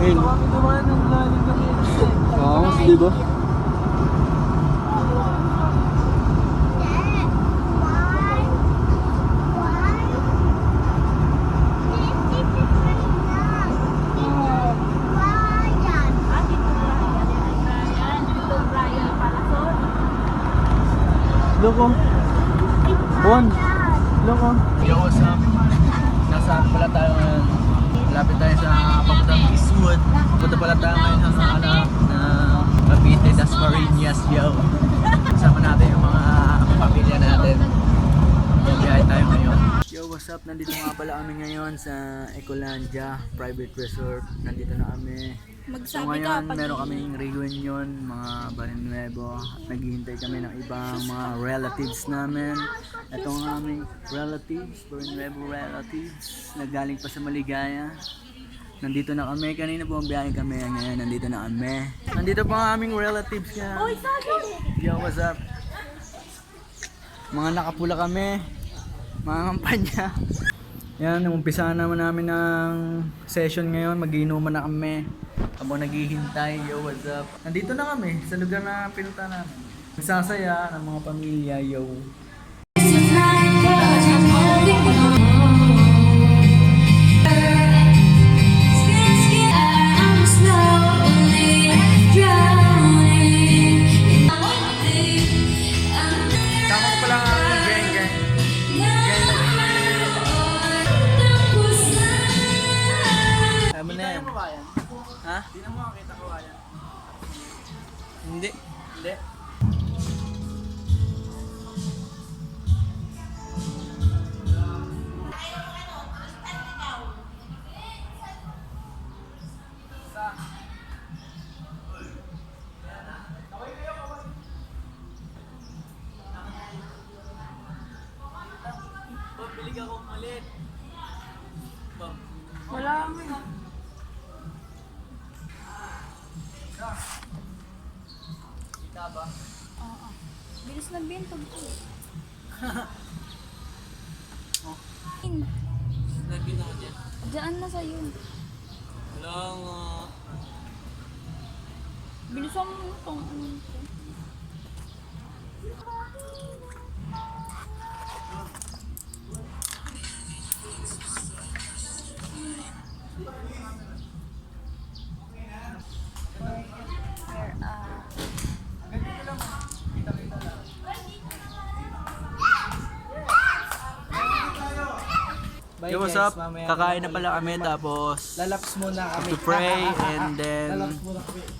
Ayun. Kami naman ng lalim kami. Oo, di ba? Loko. Juan. Loko. Yo, what's up? Nasaan pala tayo ngayon? Malapit tayo sa papuntang Eastwood. Punta pala tayo ngayon sa Cavite, Dasmariñas, yo. Kasama natin yung mga pamilya natin. Biyahe tayo ngayon. Yo, what's up? Nandito nga pala kami ngayon sa Ecolandia Private Resort. Nandito na kami. So ngayon, meron kaming reunion, mga Barinuevo. Naghihintay kami ng ibang mga relatives namin. Ito ang aming relatives, Barinuevo relatives. Nagaling pa sa Maligaya. Nandito na kami. Kanina po ang biyahe kami. Ngayon, nandito na kami. Nandito pa ang aming relatives niya. Yo, what's up? Mga nakapula kami. Mga kampanya. Yan, umpisa naman namin ng session ngayon. Mag-iinuman na kami. Habang naghihintay, yo, what's up? Nandito na kami sa lugar na pinunta namin. Nagsasaya ng mga pamilya, yo. Tama ko pala ang gang. Tama na yan. Ha? Hindi na mo makakita ko yan. Hindi. Bilig ako malit. Wala kami. Kita ba? Oo. Bilis na bintog ko. Nagpin ako dyan. Diyan na sa'yo. Wala nga. Bilisan mo itong ano ito. Yo, what's up? Kakain na pala kami tapos Lalaps muna kami. to pray and then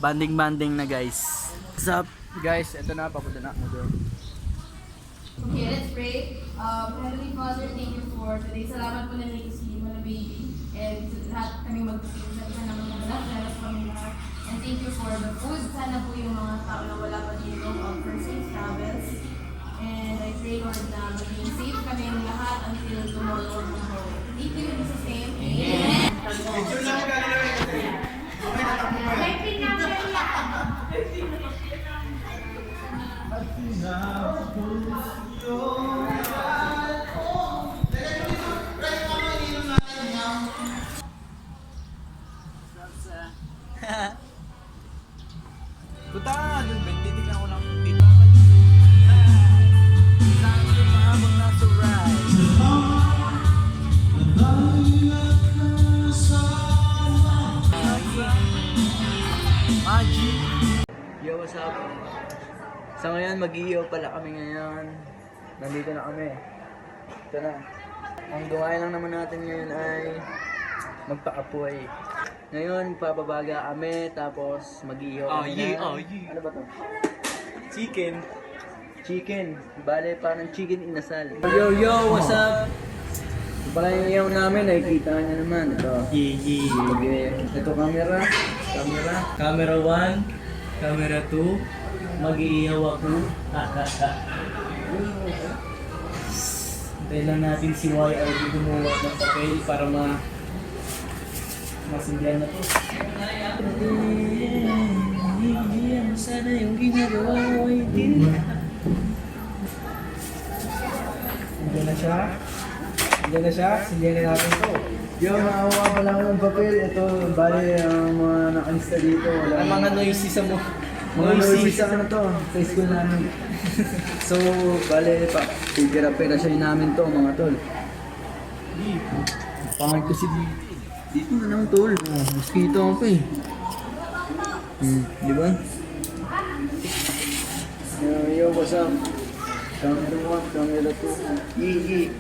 banding na guys. What's up guys? Ito na, papunta na ako doon. Okay, let's pray. Heavenly Father, thank you for today. Salamat po na naisip mo na baby. And lahat kami mag-isip na naman ng lahat. Salamat kami lahat. And thank you for the food. Sana po yung mga tao na wala pa dito for safe travels. And I pray, Lord, na maging safe kami lahat until tomorrow or tomorrow. Thank you in Jesus' name. Amen. Punta ka doon, Ben. Titignan ko lang dito. Saan yung mahabang nasa ride? Magic! Yo, what's up? Sa ngayon, mag-iiyaw pala kami ngayon. Nandito na kami. Ito na. Ang gawain lang naman natin ngayon ay magpaapoy. Ngayon, papabaga kami, tapos mag-iiyaw kami na. Ano ba to? Chicken. Bale, parang chicken inasal. Yo, what's up? Ito pala yung iyaw namin, nakikita niya naman. Ito. Okay. Ito camera. Camera 1, camera 2, mag-iihaw ako. Hintayin lang natin si YRD gumawa ng papel para masindihan na to. Sana yung ginagawa mo ay hindi. Nandiyan na siya. Sindihan na natin to. Yo, nakakuha pa lang ng papel. Ito, bali ang mga gangsta dito. Wala Ang mga noisy sa mo. mga noisy sa ano to, sa school namin. So, bale pa, pipira-pirasyon namin to mga tol. Pangit kasi dito. Dito na naman tol. Mosquito ako eh. Di ba? Yo, what's up? Camera 1, camera 2. Yee.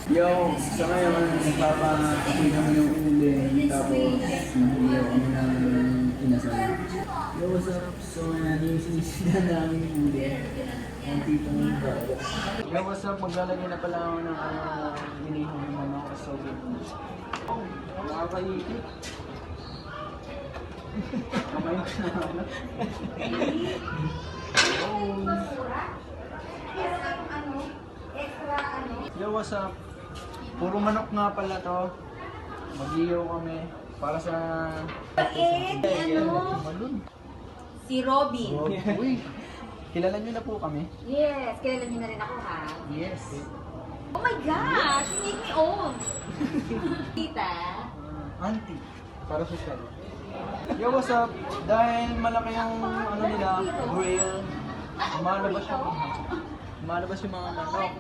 Yo, sa ngayon, nagpapakapit naman yung uli. Tapos, nag-iyaw kami ng inasal. Yo, what's up? So, sinisida namin yung uli. Ang tipong yung bago. Yo, what's up? Maglalagay na pala ako ng minihong yung mga kasobe. Oh, nakakaikit. Kamay ko na ako. Yo, what's up? Puro manok nga pala to. Mag-iyaw kami para sa... Malun. Si Robby. Uy, kilala niyo na po kami? Yes, kilala niyo na rin ako ha. Yes. Oh my gosh, you make me old. Tita. Auntie. Para social. Yo, what's up? Dahil malaki yung ano nila, grill, malabas yung mga manok.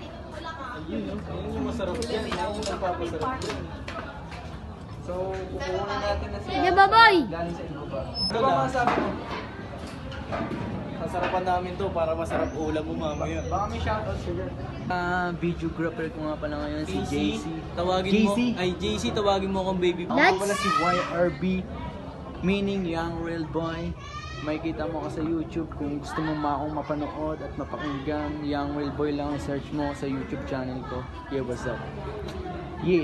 Ayun yung masarap yan. Ayun yung nagpapasarap yan. So, kukunin natin na sila. Sige, baboy! Galing sa iba. Ano ba masabi mo? Sasarapan namin to para masarap ulam mo mamaya. Baka may shoutout siya dyan. Videographer ko nga pala ngayon, si JC. Tawagin mo. JC? Ay, JC, tawagin mo akong baby. Ako pala si YRB, meaning Young Real Boy. Makikita mo ka sa YouTube kung gusto mo akong mapanood at mapakinggan. Young Real Boy lang ang search mo sa YouTube channel ko. Yeah, what's up? Yeah.